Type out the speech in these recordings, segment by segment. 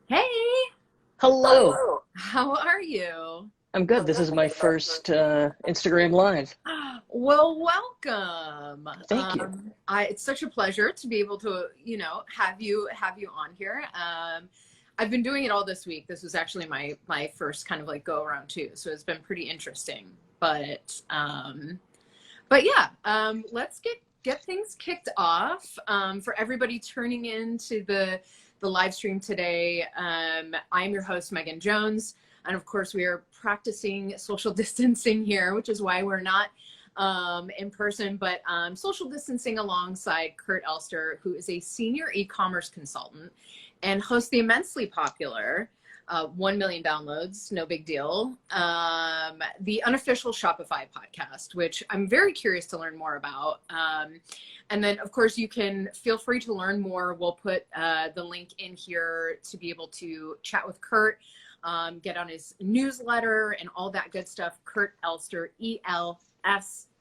Hey, Hello. how are you? I'm good. This is my first Instagram Live. Well, welcome. Thank you. It's such a pleasure to be able to, have you on here. I've been doing it all this week. This was actually my first kind of like go around too, so it's been pretty interesting. But yeah, let's get things kicked off. For everybody turning into the live stream today, I'm your host, Meghan Jones. And of course, we are practicing social distancing here, which is why we're not in person, but social distancing alongside Kurt Elster, who is a senior e-commerce consultant and hosts the immensely popular 1 million downloads, no big deal, the Unofficial Shopify Podcast, which I'm very curious to learn more about. And then, of course, you can feel free to learn more. We'll put the link in here to be able to chat with Kurt, get on his newsletter and all that good stuff. Kurt Elster, ELSTER.com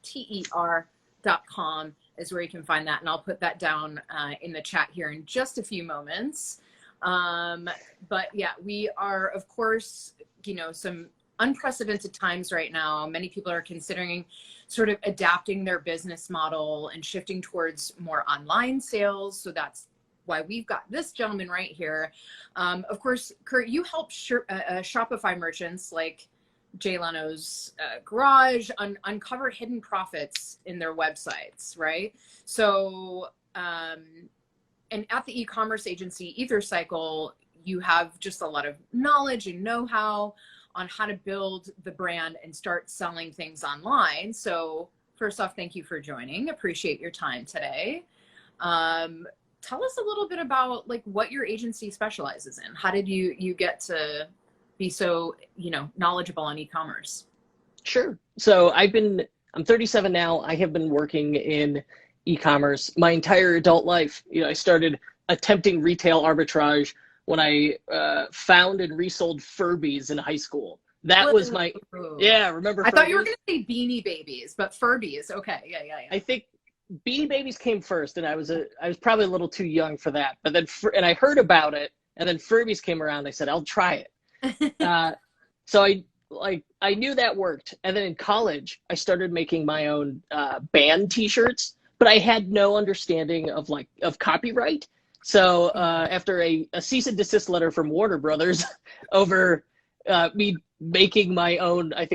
is where you can find that. And I'll put that down in the chat here in just a few moments. But yeah, we are, of course, some unprecedented times right now. Many people are considering sort of adapting their business model and shifting towards more online sales. So that's why we've got this gentleman right here. Of course, Kurt, you help Shopify merchants like Jay Leno's Garage uncover hidden profits in their websites, right? So, and at the e-commerce agency EtherCycle, you have just a lot of knowledge and know-how on how to build the brand and start selling things online. So first off, thank you for joining. Appreciate your time today. Tell us a little bit about like what your agency specializes in. How did you get to be so, knowledgeable on e-commerce? Sure. So I'm 37 now. I have been working in e-commerce my entire adult life. I started attempting retail arbitrage when I found and resold Furbies in high school. That was my, remember Furbies? I thought you were going to say Beanie Babies, but Furbies. Okay. Yeah. I think Beanie Babies came first, and I was probably a little too young for that. But then, and I heard about it, and then Furbies came around. I said, I'll try it. So I knew that worked. And then in college, I started making my own band T-shirts, but I had no understanding of copyright. So after a cease and desist letter from Warner Brothers over me making my own, I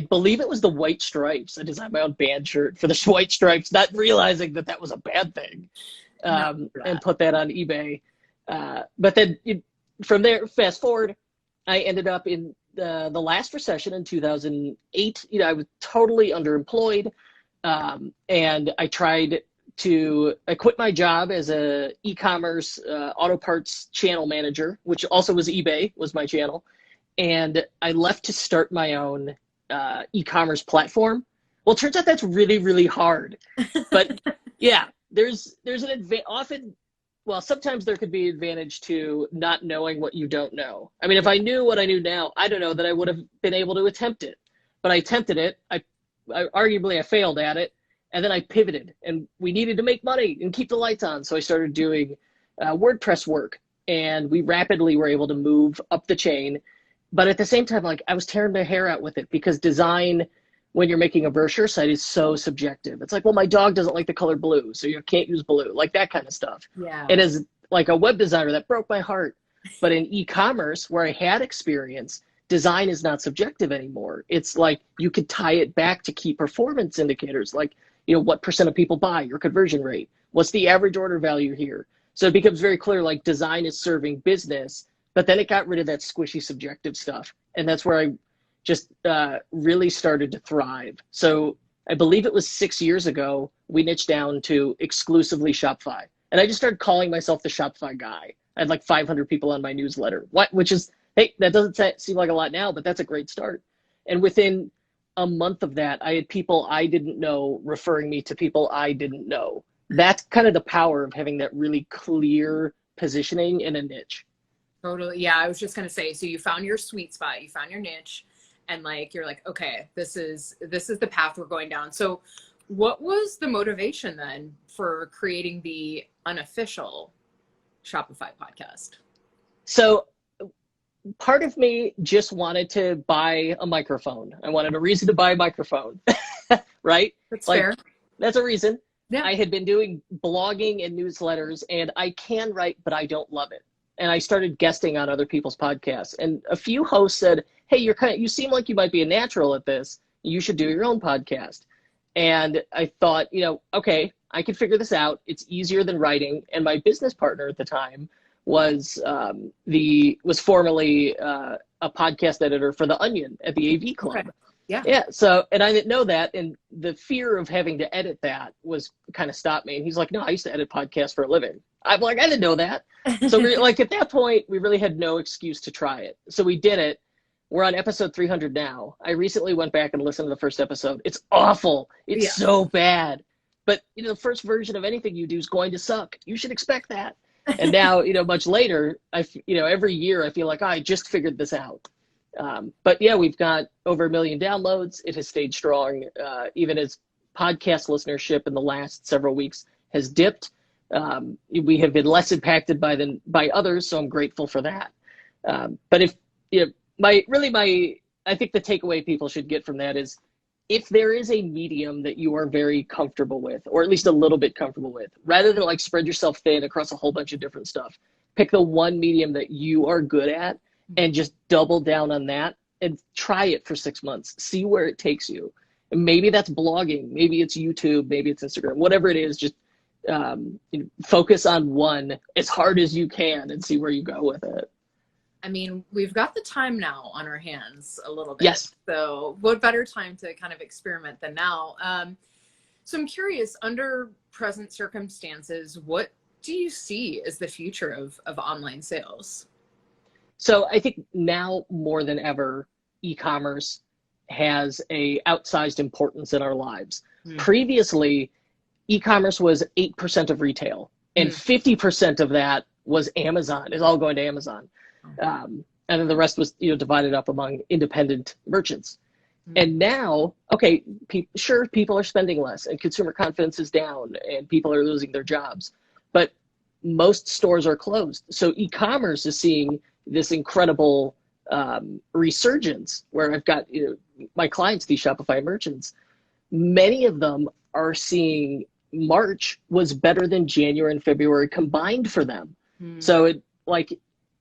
believe it was the White Stripes. I designed my own band shirt for the White Stripes, not realizing that was a bad thing, and put that on eBay. But then from there, fast forward, I ended up in the last recession in 2008. I was totally underemployed, and I quit my job as a e-commerce auto parts channel manager, which also was eBay, was my channel. And I left to start my own e-commerce platform. Well, it turns out that's really, really hard. But yeah, there's an sometimes there could be an advantage to not knowing what you don't know. I mean, if I knew what I knew now, I don't know that I would have been able to attempt it. But I attempted it. I arguably failed at it. And then I pivoted, and we needed to make money and keep the lights on. So I started doing WordPress work, and we rapidly were able to move up the chain. But at the same time, I was tearing my hair out with it, because design, when you're making a brochure site, is so subjective. It's like, well, my dog doesn't like the color blue, so you can't use blue, like that kind of stuff. Yeah. And as like a web designer, that broke my heart. But in e-commerce, where I had experience, design is not subjective anymore. It's like you could tie it back to key performance indicators, like what percent of people buy, your conversion rate, what's the average order value here. So it becomes very clear, like design is serving business, but then it got rid of that squishy subjective stuff. And that's where I just really started to thrive. So I believe it was 6 years ago, we niched down to exclusively Shopify. And I just started calling myself the Shopify guy. I had like 500 people on my newsletter, which is, hey, that doesn't seem like a lot now, but that's a great start. And within a month of that, I had people I didn't know referring me to people I didn't know. That's kind of the power of having that really clear positioning in a niche. Totally. Yeah. I was just going to say, so you found your sweet spot, you found your niche, and you're like, okay, this is the path we're going down. So what was the motivation then for creating the Unofficial Shopify Podcast? So part of me just wanted to buy a microphone. I wanted a reason to buy a microphone, right? That's like, fair. That's a reason. Yeah. I had been doing blogging and newsletters, and I can write, but I don't love it. And I started guesting on other people's podcasts. And a few hosts said, hey, you seem like you might be a natural at this. You should do your own podcast. And I thought, okay, I can figure this out. It's easier than writing. And my business partner at the time was formerly a podcast editor for The Onion at the AV Club. Okay. Yeah. Yeah. So, and I didn't know that. And the fear of having to edit that was kind of stopped me. And he's like, no, I used to edit podcasts for a living. I'm like, I didn't know that. So at that point, we really had no excuse to try it. So we did it. We're on episode 300 now. I recently went back and listened to the first episode. It's awful. It's so bad. But, the first version of anything you do is going to suck. You should expect that. And now, much later, every year I feel like I just figured this out. But yeah, we've got over 1 million downloads. It has stayed strong, even as podcast listenership in the last several weeks has dipped. We have been less impacted by others, so I'm grateful for that. But if I think the takeaway people should get from that is, if there is a medium that you are very comfortable with, or at least a little bit comfortable with, rather than spread yourself thin across a whole bunch of different stuff, pick the one medium that you are good at and just double down on that and try it for 6 months. See where it takes you. And maybe that's blogging, maybe it's YouTube, maybe it's Instagram, whatever it is, just focus on one as hard as you can and see where you go with it. I mean, we've got the time now on our hands a little bit. Yes. So what better time to kind of experiment than now? So I'm curious, under present circumstances, what do you see as the future of online sales? So I think now more than ever, e-commerce has a outsized importance in our lives. Previously, e-commerce was 8% of retail, and 50% of that was Amazon. It's all going to Amazon. And then the rest was, divided up among independent merchants. And now, okay, people are spending less and consumer confidence is down and people are losing their jobs, but most stores are closed. So e-commerce is seeing this incredible resurgence where I've got my clients, these Shopify merchants, many of them are seeing March was better than January and February combined for them. So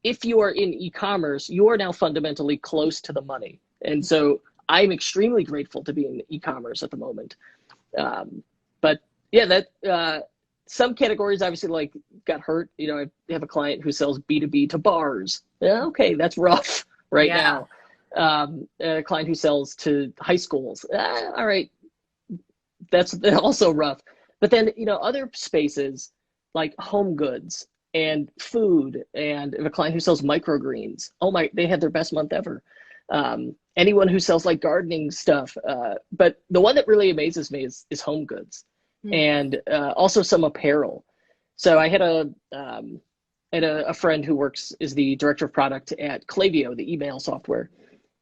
if you are in e-commerce, you are now fundamentally close to the money. And so I'm extremely grateful to be in e-commerce at the moment. But yeah, some categories obviously got hurt. I have a client who sells B2B to bars. Okay, that's rough right now. A client who sells to high schools. All right, that's also rough. But then, other spaces like home goods and food, and a client who sells microgreens. They had their best month ever. Anyone who sells gardening stuff. But the one that really amazes me is home goods and also some apparel. So I had a friend who is the director of product at Klaviyo, the email software.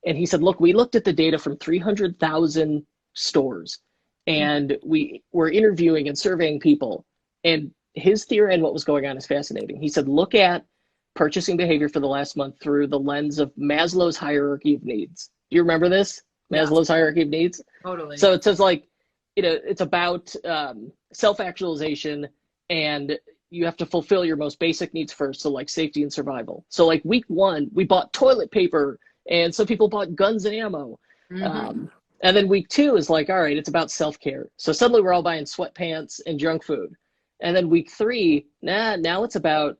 And he said, look, we looked at the data from 300,000 stores and we were interviewing and surveying people, and his theory on what was going on is fascinating. He said, look at purchasing behavior for the last month through the lens of Maslow's hierarchy of needs. Do you remember this? Maslow's hierarchy of needs? Totally. So it says it's about self-actualization, and you have to fulfill your most basic needs first. So safety and survival. So week 1, we bought toilet paper and some people bought guns and ammo. And then week 2 is all right, it's about self-care. So suddenly we're all buying sweatpants and junk food. And then week 3, now it's about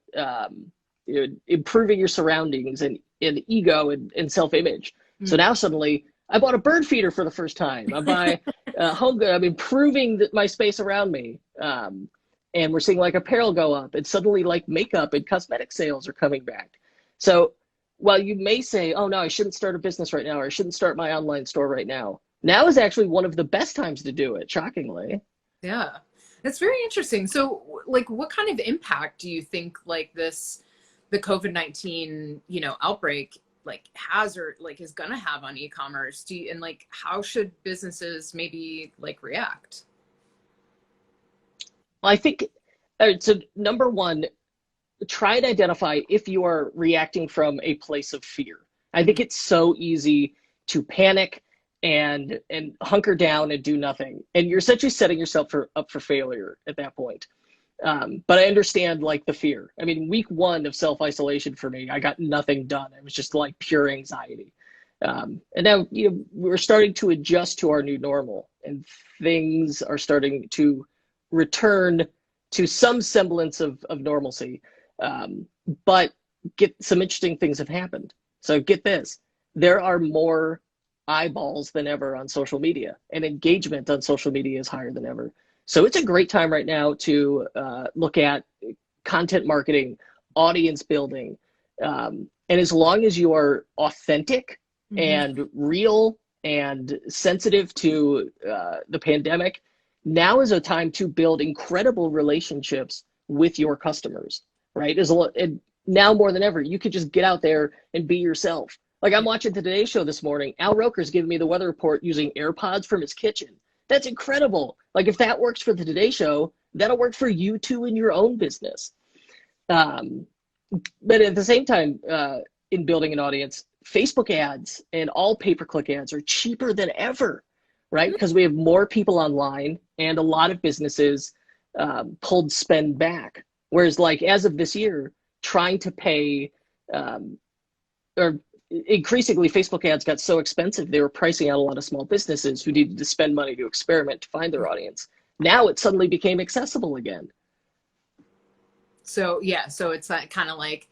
improving your surroundings and ego and self-image. So now suddenly I bought a bird feeder for the first time. I buy home good. I'm improving my space around me. And we're seeing apparel go up, and suddenly makeup and cosmetic sales are coming back. So while you may say, oh no, I shouldn't start a business right now, or I shouldn't start my online store right now is actually one of the best times to do it, shockingly. Yeah. That's very interesting. So what kind of impact do you think the COVID-19, outbreak has or is going to have on e-commerce? And how should businesses maybe react? Well, I think, so number one, try and identify if you are reacting from a place of fear. I think it's so easy to panic and hunker down and do nothing. And you're essentially setting yourself up for failure at that point. But I understand like the fear. I mean, week 1 of self-isolation for me, I got nothing done. It was just like pure anxiety. And now, we're starting to adjust to our new normal, and things are starting to return to some semblance of normalcy. But some interesting things have happened. So get this, there are more eyeballs than ever on social media, and engagement on social media is higher than ever. So it's a great time right now to look at content marketing, audience building. And as long as you are authentic and real and sensitive to the pandemic, now is a time to build incredible relationships with your customers, right? And now more than ever, you could just get out there and be yourself. Like I'm watching the Today Show this morning. Al Roker's giving me the weather report using AirPods from his kitchen. That's incredible. Like if that works for the Today Show, that'll work for you too in your own business. But at the same time, in building an audience, Facebook ads and all pay-per-click ads are cheaper than ever, right? Because we have more people online and a lot of businesses pulled spend back. Whereas like as of this year, trying to pay or increasingly Facebook ads got so expensive, they were pricing out a lot of small businesses who needed to spend money to experiment to find their audience. Now it suddenly became accessible again. So yeah, so it's that kind of like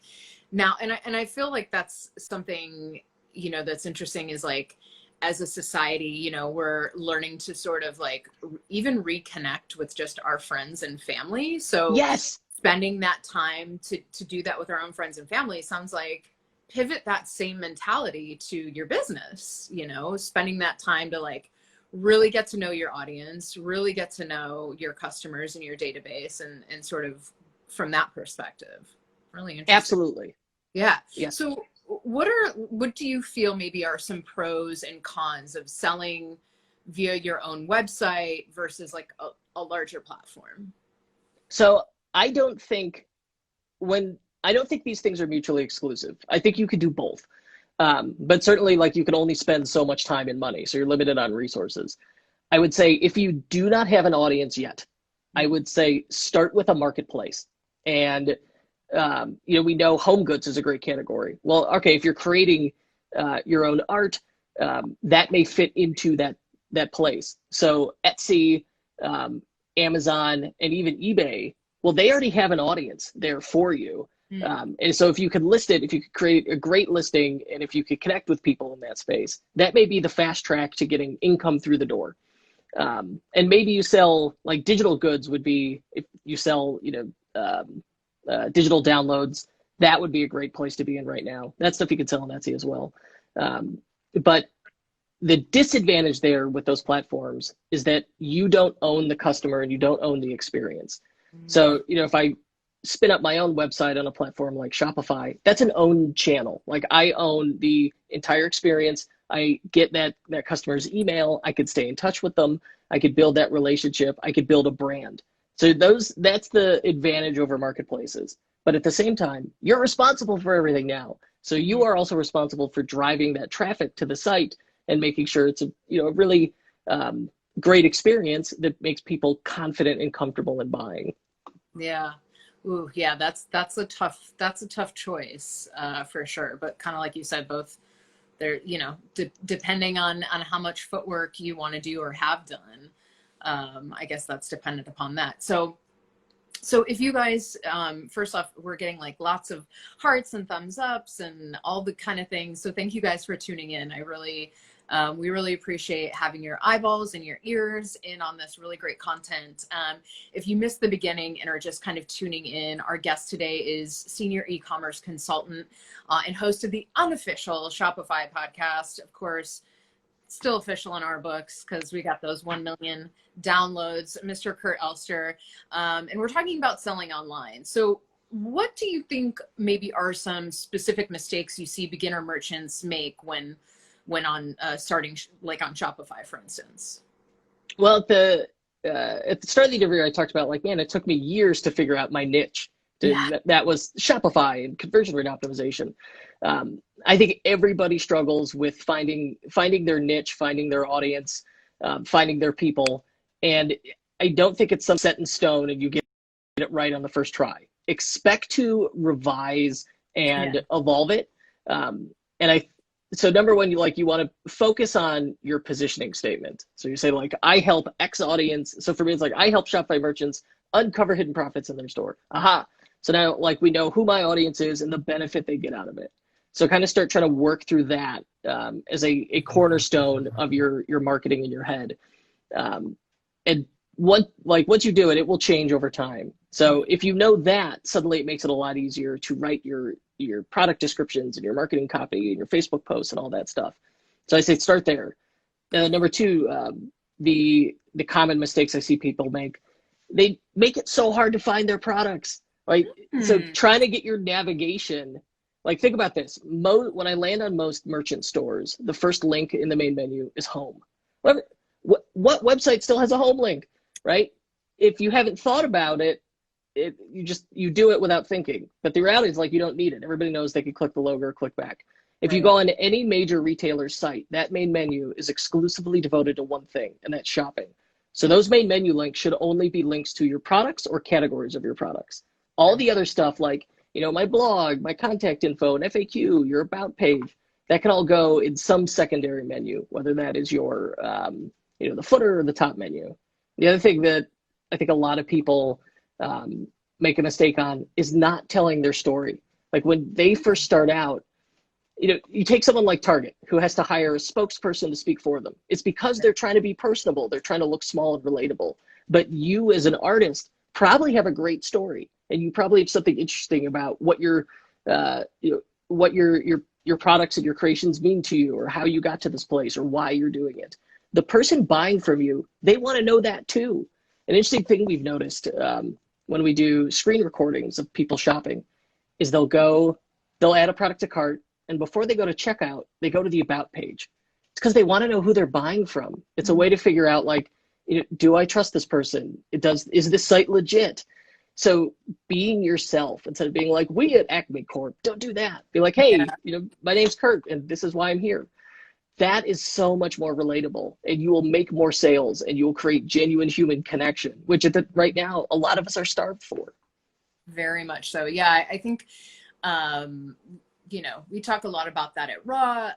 now, and I feel like that's something, that's interesting is like, as a society, we're learning to sort of like even reconnect with just our friends and family. So yes, spending that time to do that with our own friends and family sounds like pivot that same mentality to your business, spending that time to like really get to know your audience, really get to know your customers and your database and sort of from that perspective. Really interesting. Absolutely. Yeah. Yeah. So what do you feel maybe are some pros and cons of selling via your own website versus like a larger platform? So I don't think these things are mutually exclusive. I think you could do both. But certainly like you can only spend so much time and money. So you're limited on resources. I would say if you do not have an audience yet, I would say start with a marketplace. And, we know home goods is a great category. Well, okay, if you're creating your own art, that may fit into that place. So Etsy, Amazon, and even eBay, well, they already have an audience there for you. And so if you could list it, if you could create a great listing, and if you could connect with people in that space, that may be the fast track to getting income through the door. And maybe you sell like digital goods would be, if you sell, digital downloads, that would be a great place to be in right now. That stuff you could sell on Etsy as well. But the disadvantage there with those platforms is that you don't own the customer and you don't own the experience. So, if I spin up my own website on a platform like Shopify, that's an owned channel. Like I own the entire experience. I get that customer's email. I could stay in touch with them. I could build that relationship. I could build a brand. So that's the advantage over marketplaces. But at the same time, you're responsible for everything now. So you are also responsible for driving that traffic to the site and making sure it's a really great experience that makes people confident and comfortable in buying. Yeah. Ooh, yeah, that's a tough choice for sure. But kind of like you said, both they're, depending on how much footwork you want to do or have done. I guess that's dependent upon that. So if you guys, first off, we're getting like lots of hearts and thumbs ups and all the kind of things. So thank you guys for tuning in. We really appreciate having your eyeballs and your ears in on this really great content. If you missed the beginning and are just kind of tuning in, our guest today is senior e-commerce consultant and host of the Unofficial Shopify Podcast. Of course, still official in our books because we got those 1 million downloads, Mr. Kurt Elster. And we're talking about selling online. So what do you think maybe are some specific mistakes you see beginner merchants make when on starting like on Shopify, for instance? Well, at the start of the interview, I talked about like, man, it took me years to figure out my niche, And that was Shopify and conversion rate optimization. I think everybody struggles with finding their niche, finding their audience, finding their people. And I don't think it's some set in stone and you get it right on the first try. Expect to revise and evolve it. So number one, you want to focus on your positioning statement. So you say like, I help X audience. So for me, it's like, I help Shopify merchants uncover hidden profits in their store. Aha. So now like we know who my audience is and the benefit they get out of it. So kind of start trying to work through that as a cornerstone of your marketing in your head. And once you do it, it will change over time. So if you know that, suddenly it makes it a lot easier to write your product descriptions and your marketing copy and your Facebook posts and all that stuff. So I say start there. Number two, the common mistakes I see people make, they make it so hard to find their products. Right? So trying to get your navigation, like think about this. When I land on most merchant stores, the first link in the main menu is home. What website still has a home link, right? If you haven't thought about it, you do it without thinking. But the reality is like you don't need it. Everybody knows they can click the logo or click back. If you go on any major retailer's site, that main menu is exclusively devoted to one thing, and that's shopping. So those main menu links should only be links to your products or categories of your products. All the other stuff like, my blog, my contact info, an FAQ, your about page, that can all go in some secondary menu, whether that is your, the footer or the top menu. The other thing that I think a lot of people make a mistake on is not telling their story. Like when they first start out, you take someone like Target who has to hire a spokesperson to speak for them. It's because they're trying to be personable. They're trying to look small and relatable. But you as an artist probably have a great story. And you probably have something interesting about what your products and your creations mean to you, or how you got to this place, or why you're doing it. The person buying from you, they want to know that too. An interesting thing we've noticed when we do screen recordings of people shopping is they'll add a product to cart, and before they go to checkout, they go to the about page. It's because they want to know who they're buying from. It's a way to figure out like, do I trust this person? Is this site legit? So being yourself instead of being like, we at Acme Corp, don't do that. Be like, hey, my name's Kurt and this is why I'm here. That is so much more relatable, and you will make more sales and you will create genuine human connection, which right now, a lot of us are starved for. Very much so. Yeah, I think, we talk a lot about that at Raw.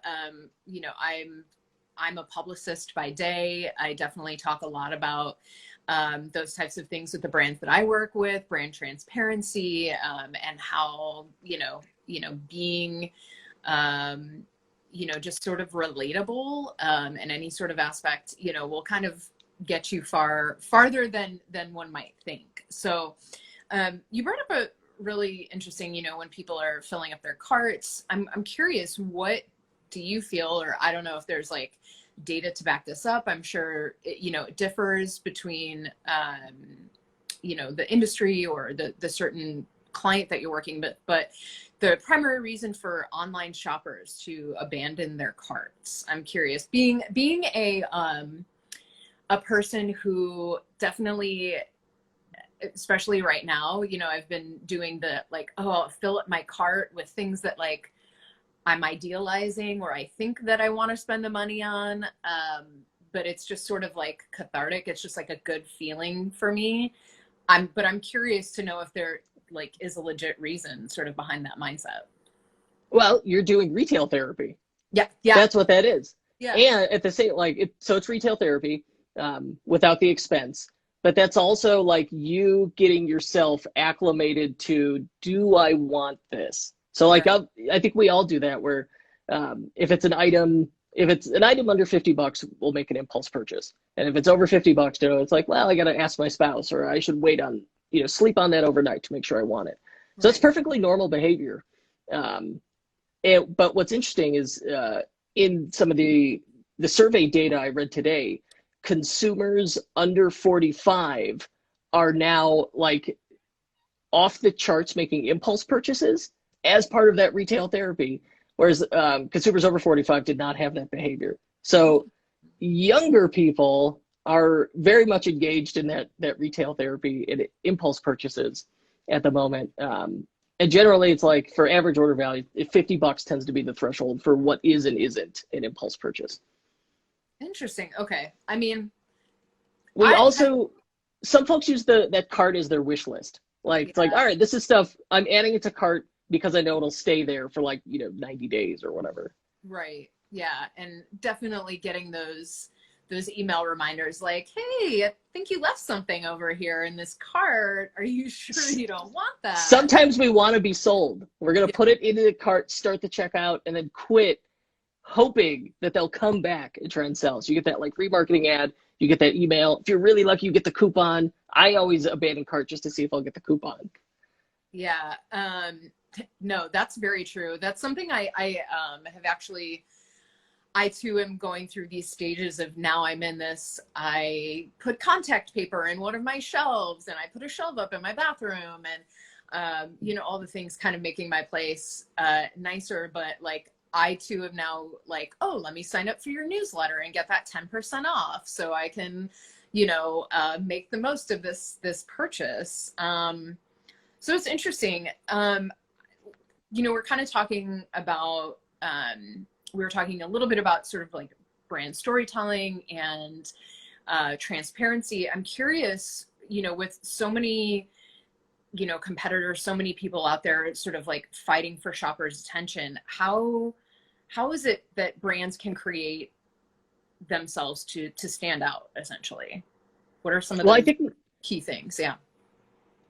I'm a publicist by day. I definitely talk a lot about those types of things with the brands that I work with, brand transparency, and how, being, just sort of relatable in any sort of aspect, will kind of get you farther than one might think. So you brought up a really interesting, when people are filling up their carts, I'm curious, what do you feel, or I don't know if there's like data to back this up. I'm sure it differs between the industry or the certain client that you're working with, but the primary reason for online shoppers to abandon their carts, I'm curious, being a person who definitely, especially right now, I've been doing the like, I'll fill up my cart with things that like I'm idealizing or I think that I want to spend the money on. But it's just sort of like cathartic. It's just like a good feeling for me. But I'm curious to know if there like is a legit reason sort of behind that mindset. Well, you're doing retail therapy. Yeah. That's what that is. Yeah. And at the same, so it's retail therapy without the expense. But that's also like you getting yourself acclimated to, do I want this? So like, I think we all do that where if it's an item under $50, we'll make an impulse purchase. And if it's over $50, it's like, well, I got to ask my spouse, or I should wait on, sleep on that overnight to make sure I want it. So it's perfectly normal behavior. But what's interesting is in some of the survey data I read today, consumers under 45 are now like off the charts making impulse purchases as part of that retail therapy, whereas consumers over 45 did not have that behavior. So younger people are very much engaged in that retail therapy and impulse purchases. at the moment. And generally it's like for average order value, $50 tends to be the threshold for what is and isn't an impulse purchase. Interesting. Okay. I mean, some folks use that cart as their wish list. Like, it's like, all right, this is stuff I'm adding it to cart because I know it'll stay there for 90 days or whatever. Right. Yeah. And definitely getting those email reminders like, hey, I think you left something over here in this cart. Are you sure you don't want that? Sometimes we want to be sold. We're going to put it into the cart, start the checkout, and then quit, hoping that they'll come back and try and sell. So you get that remarketing ad, you get that email. If you're really lucky, you get the coupon. I always abandon cart just to see if I'll get the coupon. Yeah. No, that's very true. That's something I have actually, I too am going through these stages of now I'm in this, I put contact paper in one of my shelves and I put a shelf up in my bathroom and, all the things kind of making my place nicer. But I too am now oh, let me sign up for your newsletter and get that 10% off so I can, make the most of this purchase. So it's interesting. We're kind of talking about, we were talking a little bit about sort of brand storytelling and transparency. I'm curious, with so many, competitors, so many people out there sort of fighting for shoppers' attention, how is it that brands can create themselves to stand out, essentially? What are some of the key things? Yeah.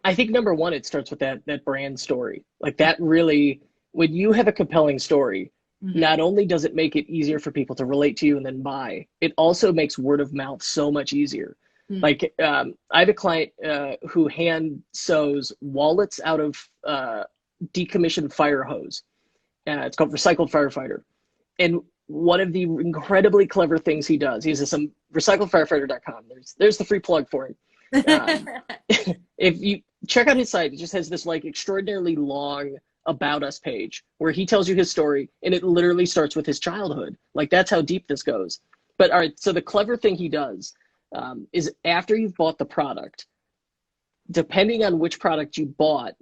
I think number one, it starts with that brand story. That really, when you have a compelling story, not only does it make it easier for people to relate to you and then buy, it also makes word of mouth so much easier. I have a client who hand sews wallets out of decommissioned fire hose. It's called Recycled Firefighter. And one of the incredibly clever things he does, he's some recycledfirefighter.com. There's the free plug for him. If you check out his site, it just has this extraordinarily long about us page where he tells you his story, and it literally starts with his childhood. That's how deep this goes. But all right, so the clever thing he does is after you've bought the product, depending on which product you bought,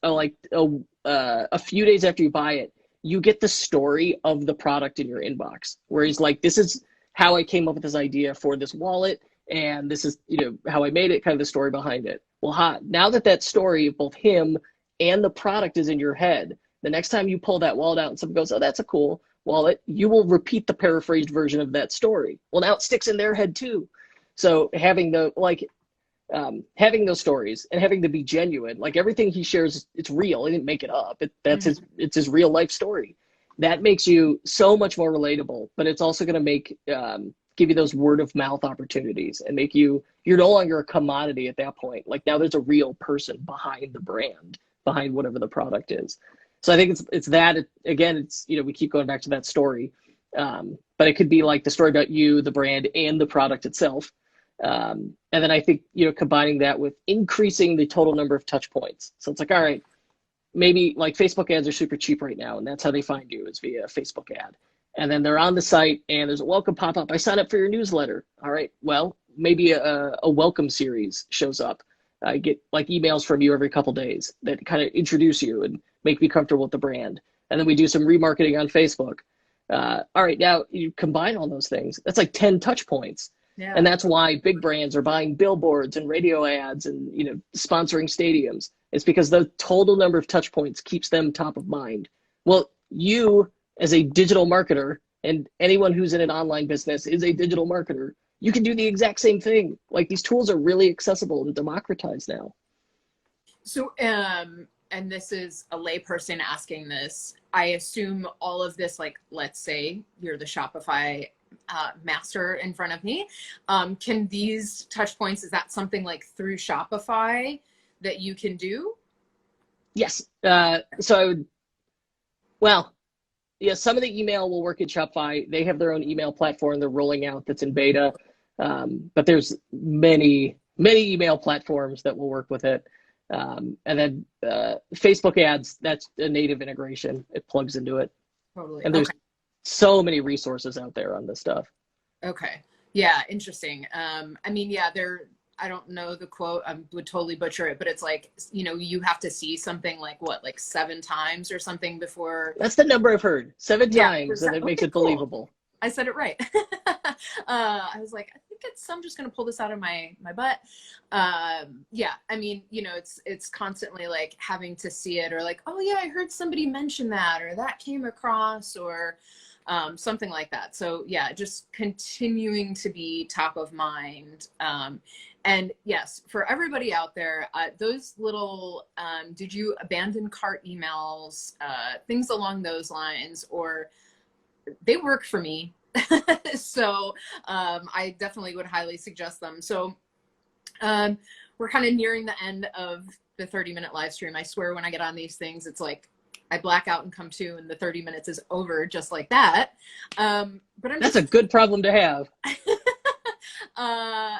a few days after you buy it, you get the story of the product in your inbox, where he's like, this is how I came up with this idea for this wallet, and this is how I made it, kind of the story behind it. Well, now that story of both him and the product is in your head, the next time you pull that wallet out and someone goes, oh, that's a cool wallet, you will repeat the paraphrased version of that story. Well, now it sticks in their head too. So having having those stories and having to be genuine, everything he shares, it's real. He didn't make it up. It's his real life story. That makes you so much more relatable, but it's also going to make, give you those word of mouth opportunities and make you're no longer a commodity at that point. Now there's a real person behind the brand, behind whatever the product is. So I think it's that, we keep going back to that story. But it could be the story about you, the brand, and the product itself. And then I think, combining that with increasing the total number of touch points. So it's all right, maybe Facebook ads are super cheap right now, and that's how they find you, is via Facebook ad. And then they're on the site and there's a welcome pop-up. I signed up for your newsletter. All right, well, maybe a welcome series shows up. I get emails from you every couple days that kind of introduce you and make me comfortable with the brand. And then we do some remarketing on Facebook. All right, now you combine all those things. That's 10 touch points. Yeah. And that's why big brands are buying billboards and radio ads and sponsoring stadiums. It's because the total number of touch points keeps them top of mind. Well, you as a digital marketer, and anyone who's in an online business is a digital marketer, you can do the exact same thing. These tools are really accessible and democratized now. So, and this is a layperson asking this, I assume all of this, let's say you're the Shopify master in front of me. Can these touch points, is that something through Shopify that you can do? Yes. So I would, some of the email will work in Shopify. They have their own email platform they're rolling out that's in beta. But there's many email platforms that will work with it. And then Facebook ads, that's a native integration. It plugs into it. Totally. And there's so many resources out there on this stuff. Okay. Yeah. Interesting. I don't know the quote. I would totally butcher it, but it's like, you know, you have to see something like what, like 7 times or something before. That's the number I've heard. 7 Yeah. times, and it makes Okay, it cool. believable. I said it right. I was like, I think I'm just going to pull this out of my butt. Yeah. I mean, you know, it's constantly like having to see it, or like, oh yeah, I heard somebody mention that, or that came across, or something like that. So yeah, just continuing to be top of mind. And yes, for everybody out there, those little, did you abandon cart emails, things along those lines, or they work for me. So I definitely would highly suggest them. So we're kind of nearing the end of the 30-minute live stream. I swear when I get on these things, it's like I black out and come to, and the 30 minutes is over just like that. But That's a good problem to have.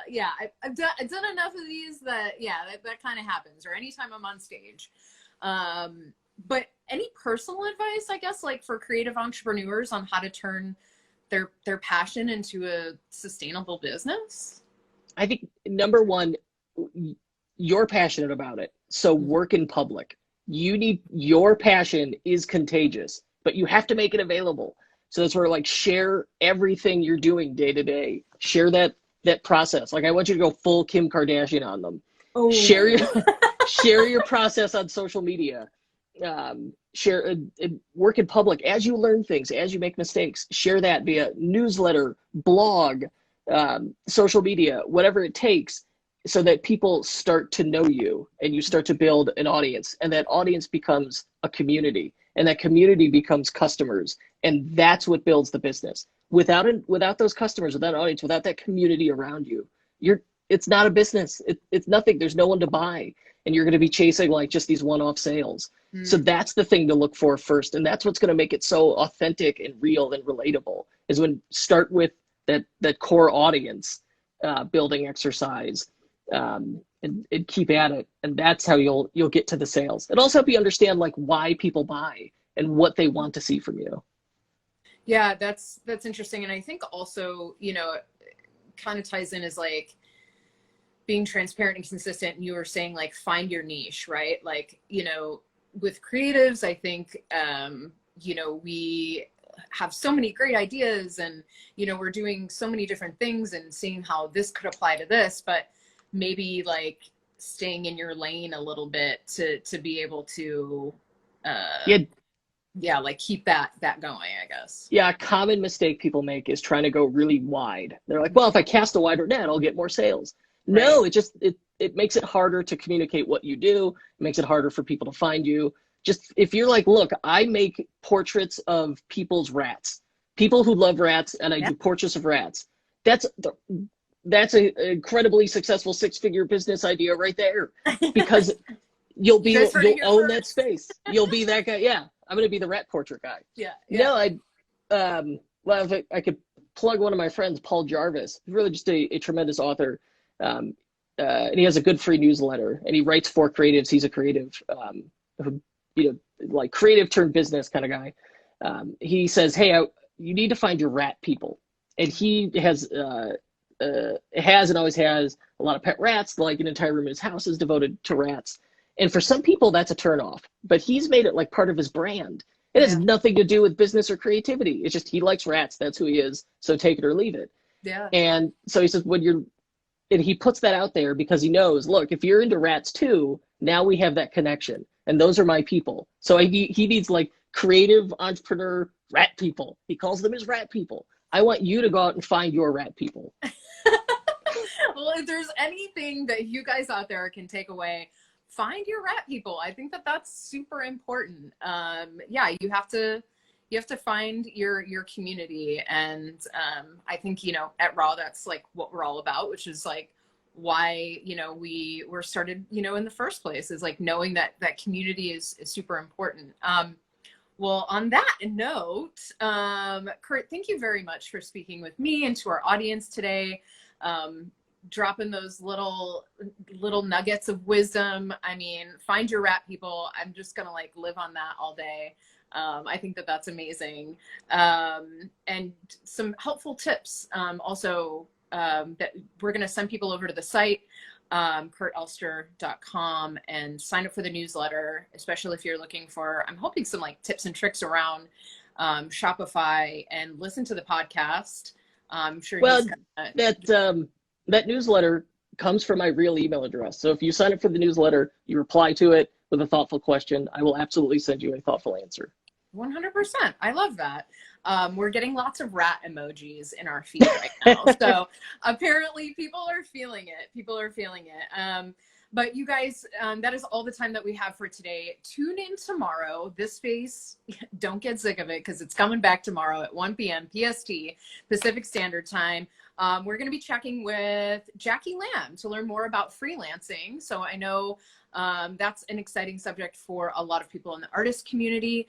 Yeah, I've done enough of these that, yeah, that kind of happens, or anytime I'm on stage. But any personal advice, I guess, like for creative entrepreneurs on how to turn their passion into a sustainable business? I think number one, you're passionate about it. So work in public. Your passion is contagious, but you have to make it available. So that's where, like, share everything you're doing day to day. Share that process. Like, I want you to go full Kim Kardashian on them. Oh. Share your process on social media. Share work in public as you learn things, as you make mistakes. Share that via newsletter, blog, social media, whatever it takes, so that people start to know you and you start to build an audience, and that audience becomes a community, and that community becomes customers, and that's what builds the business. Without those customers, without an audience, without that community around you, it's not a business. It's nothing. There's no one to buy, and you're going to be chasing like just these one-off sales. So that's the thing to look for first, and that's what's going to make it so authentic and real and relatable. Is when start with that core audience building exercise, and keep at it, and that's how you'll get to the sales. It also help you understand like why people buy and what they want to see from you. Yeah, that's interesting, and I think also, you know, it kind of ties in as like being transparent and consistent. And you were saying like find your niche, right? Like, you know, with creatives, I think, you know, we have so many great ideas, and, you know, we're doing so many different things and seeing how this could apply to this, but maybe like staying in your lane a little bit to be able to, yeah, like keep that going, I guess. Yeah, a common mistake people make is trying to go really wide. They're like, well, if I cast a wider net, I'll get more sales. Right. No, it makes it harder to communicate what you do. It makes it harder for people to find you. Just if you're like, look, I make portraits of people's rats, people who love rats, and I do portraits of rats. That's an incredibly successful 6-figure business idea right there, because you'll own that space. You'll be that guy. Yeah, I'm going to be the rat portrait guy. Yeah. No, well, if I could plug one of my friends, Paul Jarvis. He's really just a tremendous author. And he has a good free newsletter, and he writes for creatives. He's a creative, who, you know, like creative turned business kind of guy. He says, hey, you need to find your rat people. And he has and always has a lot of pet rats. Like an entire room in his house is devoted to rats. And for some people, that's a turnoff. But he's made it like part of his brand. It has nothing to do with business or creativity. It's just he likes rats. That's who he is. So take it or leave it. Yeah. And so he says, and he puts that out there because he knows, look, if you're into rats too, now we have that connection. And those are my people. So he needs like creative entrepreneur rat people. He calls them his rat people. I want you to go out and find your rat people. Well, if there's anything that you guys out there can take away, find your rat people. I think that's super important. Yeah, you have to find your community. And I think, you know, at Raw, that's like what we're all about, which is like why, you know, we were started, you know, in the first place, is like knowing that community is super important. Well, on that note, Kurt, thank you very much for speaking with me and to our audience today. Dropping those little nuggets of wisdom. I mean, find your rat people. I'm just gonna like live on that all day. I think that's amazing. And some helpful tips. Also, that we're going to send people over to the site, kurtelster.com, and sign up for the newsletter, especially if you're looking for, I'm hoping, some like tips and tricks around Shopify, and listen to the podcast. I'm sure. Well, that newsletter comes from my real email address. So if you sign up for the newsletter, you reply to it with a thoughtful question, I will absolutely send you a thoughtful answer. 100%. I love that. We're getting lots of rat emojis in our feed right now. So apparently people are feeling it. But you guys, that is all the time that we have for today. Tune in tomorrow. This space, don't get sick of it, because it's coming back tomorrow at 1 p.m. PST, Pacific Standard Time. We're going to be checking with Jackie Lamb to learn more about freelancing. So I know that's an exciting subject for a lot of people in the artist community.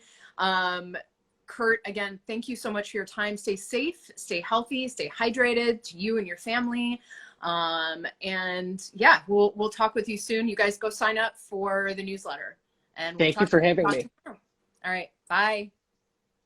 Kurt, again, thank you so much for your time. Stay safe, stay healthy, stay hydrated, to you and your family. And yeah, we'll talk with you soon. You guys go sign up for the newsletter, and thank you for having me. Tomorrow. All right. Bye.